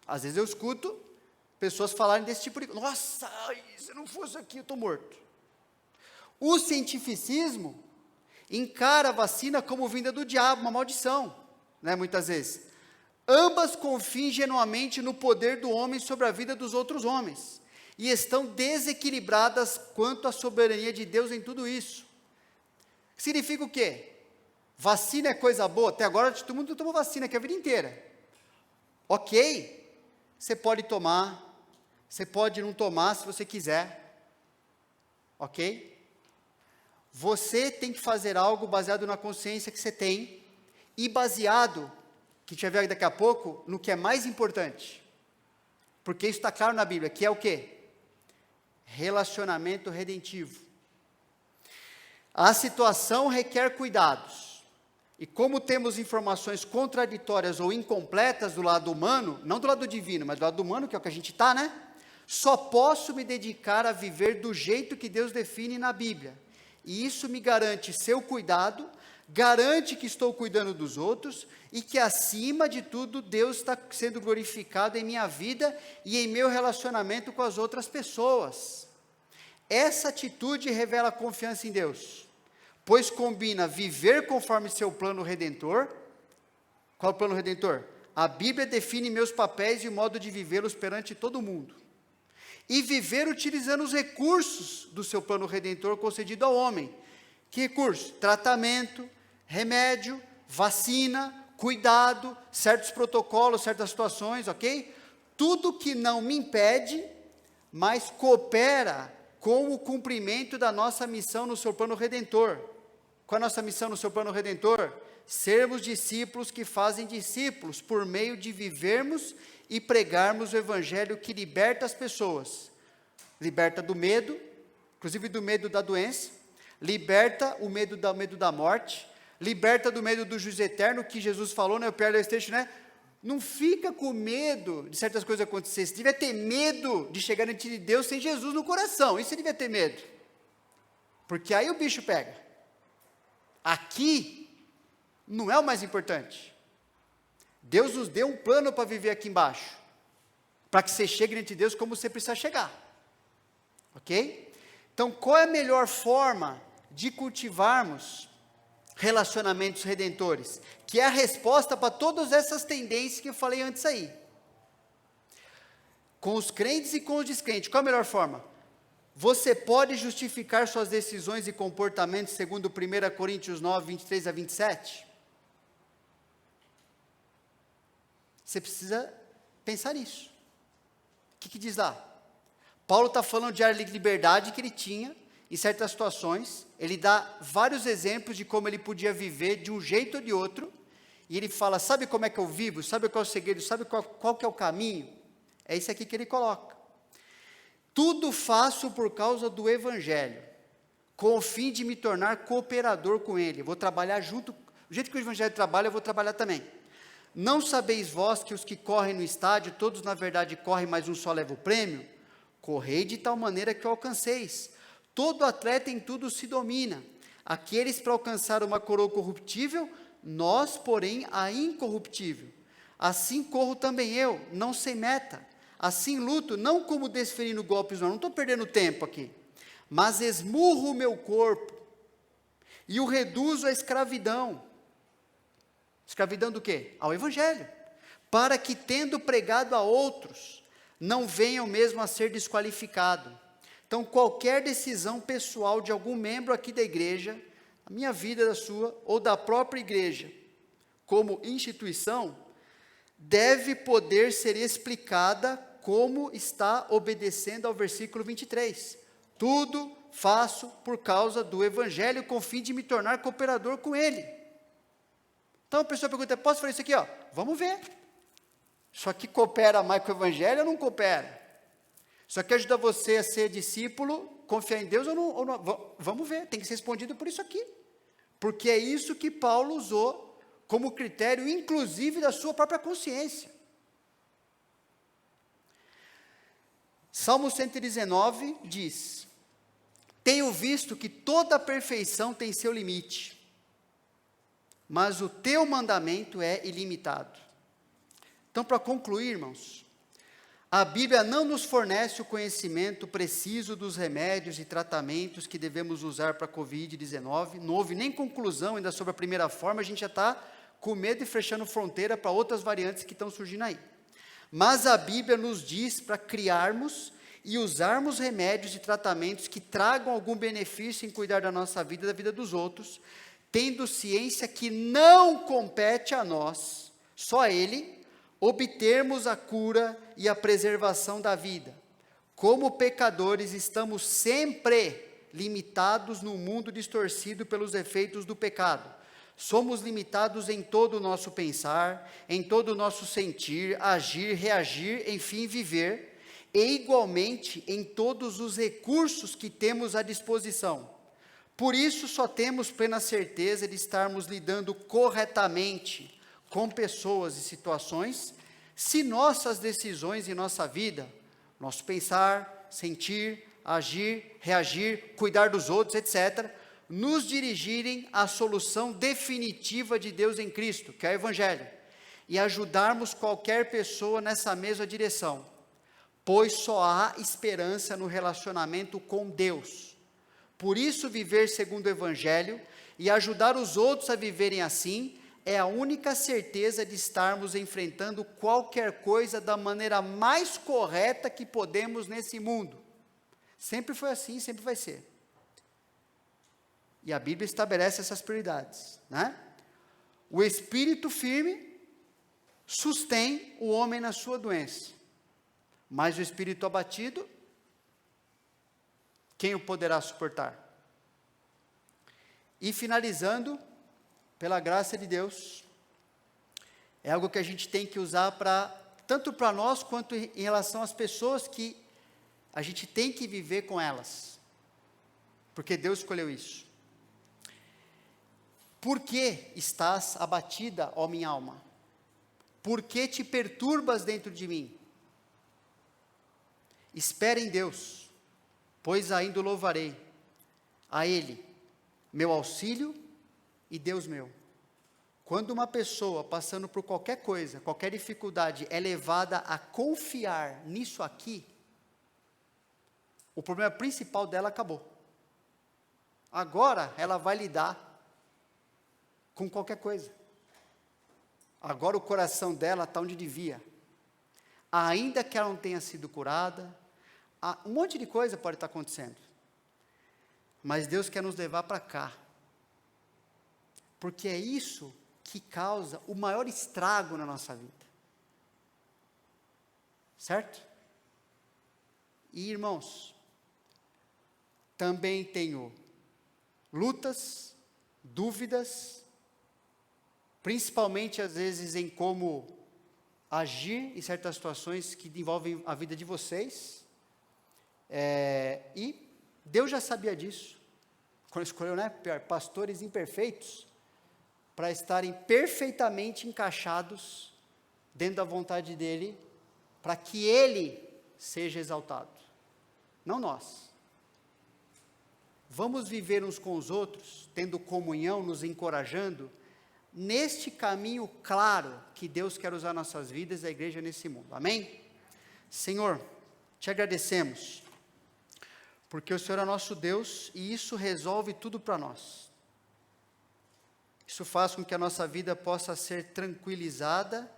Às vezes eu escuto pessoas falarem desse tipo de coisa. Nossa, se não fosse aqui eu estou morto. O cientificismo encara a vacina como vinda do diabo, uma maldição, né, muitas vezes. Ambas confiam ingenuamente no poder do homem sobre a vida dos outros homens, e estão desequilibradas quanto à soberania de Deus em tudo isso. Significa o quê? Vacina é coisa boa? Até agora todo mundo tomou vacina aqui a vida inteira. Ok, você pode tomar, você pode não tomar se você quiser, ok? Você tem que fazer algo baseado na consciência que você tem, e baseado, que a gente vai ver daqui a pouco, no que é mais importante, porque isso está claro na Bíblia, que é o quê? Relacionamento redentivo. A situação requer cuidados, e como temos informações contraditórias ou incompletas do lado humano, não do lado divino, mas do lado humano, que é o que a gente está, né? Só posso me dedicar a viver do jeito que Deus define na Bíblia, e isso me garante seu cuidado, garante que estou cuidando dos outros, e que acima de tudo, Deus está sendo glorificado em minha vida, e em meu relacionamento com as outras pessoas. Essa atitude revela confiança em Deus, pois combina viver conforme seu plano redentor. Qual é o plano redentor? A Bíblia define meus papéis e o modo de vivê-los perante todo mundo. E viver utilizando os recursos do seu plano redentor concedido ao homem. Que recurso? Tratamento, remédio, vacina, cuidado, certos protocolos, certas situações, ok? Tudo que não me impede, mas coopera com o cumprimento da nossa missão no seu plano redentor. Qual é a nossa missão no seu plano redentor? Sermos discípulos que fazem discípulos, por meio de vivermos e pregarmos o evangelho que liberta as pessoas. Liberta do medo, inclusive do medo da doença, liberta o medo da morte, liberta do medo do juízo eterno, que Jesus falou, né, o pior desse texto, né? Não fica com medo de certas coisas acontecerem, você devia ter medo de chegar diante de Deus sem Jesus no coração, isso você devia ter medo, porque aí o bicho pega. Aqui, não é o mais importante. Deus nos deu um plano para viver aqui embaixo, para que você chegue diante de Deus como você precisa chegar, ok? Então, qual é a melhor forma de cultivarmos relacionamentos redentores? Que é a resposta para todas essas tendências que eu falei antes aí. Com os crentes e com os descrentes, qual é a melhor forma? Você pode justificar suas decisões e comportamentos segundo 1 Coríntios 9, 23 a 27? Você precisa pensar nisso. O que diz lá? Paulo está falando de área de liberdade que ele tinha em certas situações. Ele dá vários exemplos de como ele podia viver de um jeito ou de outro. E ele fala, sabe como é que eu vivo? Sabe qual é o segredo? Sabe qual que é o caminho? É isso aqui que ele coloca. Tudo faço por causa do evangelho, com o fim de me tornar cooperador com ele. Eu vou trabalhar junto, do jeito que o evangelho trabalha, eu vou trabalhar também. Não sabeis vós que os que correm no estádio, todos na verdade correm, mas um só leva o prêmio? Correi de tal maneira que o alcanceis. Todo atleta em tudo se domina. Aqueles para alcançar uma coroa corruptível, nós, porém, a incorruptível. Assim corro também eu, não sem meta. Assim luto, não como desferindo golpes, não estou perdendo tempo aqui. Mas esmurro o meu corpo e o reduzo à escravidão. Escravidão do quê? Ao evangelho. Para que, tendo pregado a outros, não venham mesmo a ser desqualificado. Então, qualquer decisão pessoal de algum membro aqui da igreja, a minha vida, da sua, ou da própria igreja, como instituição, deve poder ser explicada como está obedecendo ao versículo 23. Tudo faço por causa do evangelho, com o fim de me tornar cooperador com ele. Então a pessoa pergunta, posso fazer isso aqui? Ó? Vamos ver. Isso aqui coopera mais com o evangelho ou não coopera? Isso aqui ajuda você a ser discípulo, confiar em Deus ou não? Vamos ver, tem que ser respondido por isso aqui. Porque é isso que Paulo usou como critério, inclusive da sua própria consciência. Salmo 119 diz, tenho visto que toda a perfeição tem seu limite, mas o teu mandamento é ilimitado. Então, para concluir, irmãos, a Bíblia não nos fornece o conhecimento preciso dos remédios e tratamentos que devemos usar para a Covid-19, não houve nem conclusão ainda sobre a primeira forma, a gente já está com medo e fechando fronteira para outras variantes que estão surgindo aí. Mas a Bíblia nos diz para criarmos e usarmos remédios e tratamentos que tragam algum benefício em cuidar da nossa vida e da vida dos outros, tendo ciência que não compete a nós, só a Ele, obtermos a cura e a preservação da vida. Como pecadores, estamos sempre limitados num mundo distorcido pelos efeitos do pecado. Somos limitados em todo o nosso pensar, em todo o nosso sentir, agir, reagir, enfim, viver, e igualmente em todos os recursos que temos à disposição. Por isso, só temos plena certeza de estarmos lidando corretamente com pessoas e situações, se nossas decisões em nossa vida, nosso pensar, sentir, agir, reagir, cuidar dos outros, etc., nos dirigirem à solução definitiva de Deus em Cristo, que é o Evangelho, e ajudarmos qualquer pessoa nessa mesma direção, pois só há esperança no relacionamento com Deus. Por isso, viver segundo o Evangelho e ajudar os outros a viverem assim, é a única certeza de estarmos enfrentando qualquer coisa da maneira mais correta que podemos nesse mundo. Sempre foi assim, sempre vai ser. E a Bíblia estabelece essas prioridades, né? O espírito firme sustém o homem na sua doença, mas o espírito abatido, quem o poderá suportar? E finalizando, pela graça de Deus, é algo que a gente tem que usar tanto para nós, quanto em relação às pessoas que a gente tem que viver com elas, porque Deus escolheu isso. Por que estás abatida, ó minha alma? Por que te perturbas dentro de mim? Espera em Deus, pois ainda o louvarei, a Ele, meu auxílio e Deus meu. Quando uma pessoa passando por qualquer coisa, qualquer dificuldade, é levada a confiar nisso aqui, o problema principal dela acabou. Agora ela vai lidar com qualquer coisa. Agora o coração dela está onde devia. Ainda que ela não tenha sido curada, um monte de coisa pode estar acontecendo. Mas Deus quer nos levar para cá. Porque é isso que causa o maior estrago na nossa vida. Certo? E irmãos, também tenho lutas, dúvidas, principalmente às vezes em como agir em certas situações que envolvem a vida de vocês, e Deus já sabia disso, quando escolheu, pastores imperfeitos, para estarem perfeitamente encaixados dentro da vontade dEle, para que Ele seja exaltado, não nós. Vamos viver uns com os outros, tendo comunhão, nos encorajando, neste caminho claro que Deus quer usar nossas vidas, a igreja nesse mundo, amém? Senhor, te agradecemos, porque o Senhor é nosso Deus, e isso resolve tudo para nós. Isso faz com que a nossa vida possa ser tranquilizada,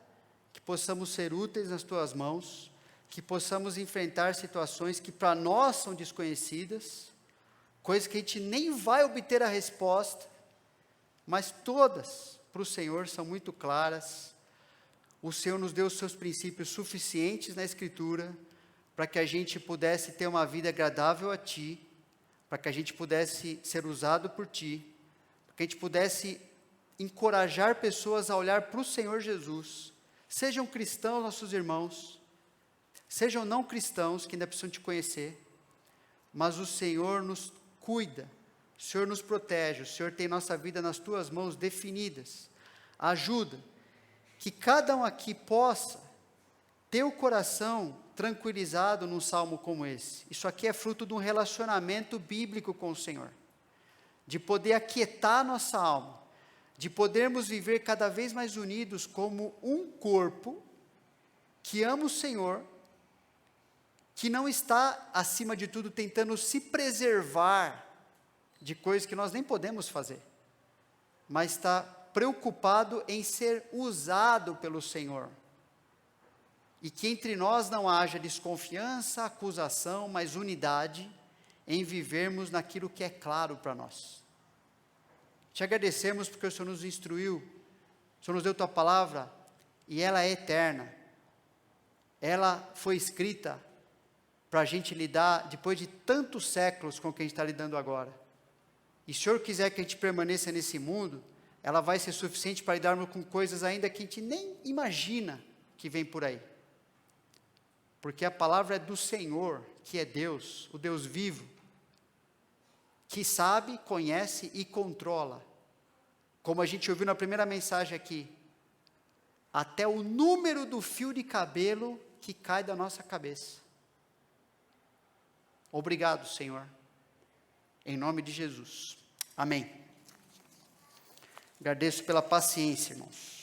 que possamos ser úteis nas tuas mãos, que possamos enfrentar situações que para nós são desconhecidas, coisas que a gente nem vai obter a resposta, mas todas para o Senhor são muito claras. O Senhor nos deu os seus princípios suficientes na Escritura, para que a gente pudesse ter uma vida agradável a Ti, para que a gente pudesse ser usado por Ti, para que a gente pudesse encorajar pessoas a olhar para o Senhor Jesus, sejam cristãos nossos irmãos, sejam não cristãos que ainda precisam Te conhecer, mas o Senhor nos cuida, o Senhor nos protege, o Senhor tem nossa vida nas Tuas mãos definidas. Ajuda, que cada um aqui possa ter o coração tranquilizado num salmo como esse. Isso aqui é fruto de um relacionamento bíblico com o Senhor, de poder aquietar nossa alma, de podermos viver cada vez mais unidos como um corpo que ama o Senhor, que não está, acima de tudo, tentando se preservar de coisas que nós nem podemos fazer, mas está preocupado em ser usado pelo Senhor. E que entre nós não haja desconfiança, acusação, mas unidade em vivermos naquilo que é claro para nós. Te agradecemos porque o Senhor nos instruiu, o Senhor nos deu Tua palavra, e ela é eterna. Ela foi escrita para a gente lidar, depois de tantos séculos, com o que a gente está lidando agora. E se o Senhor quiser que a gente permaneça nesse mundo, ela vai ser suficiente para lidarmos com coisas ainda que a gente nem imagina que vem por aí. Porque a palavra é do Senhor, que é Deus, o Deus vivo, que sabe, conhece e controla. Como a gente ouviu na primeira mensagem aqui, até o número do fio de cabelo que cai da nossa cabeça. Obrigado, Senhor. Em nome de Jesus. Amém. Agradeço pela paciência, irmãos.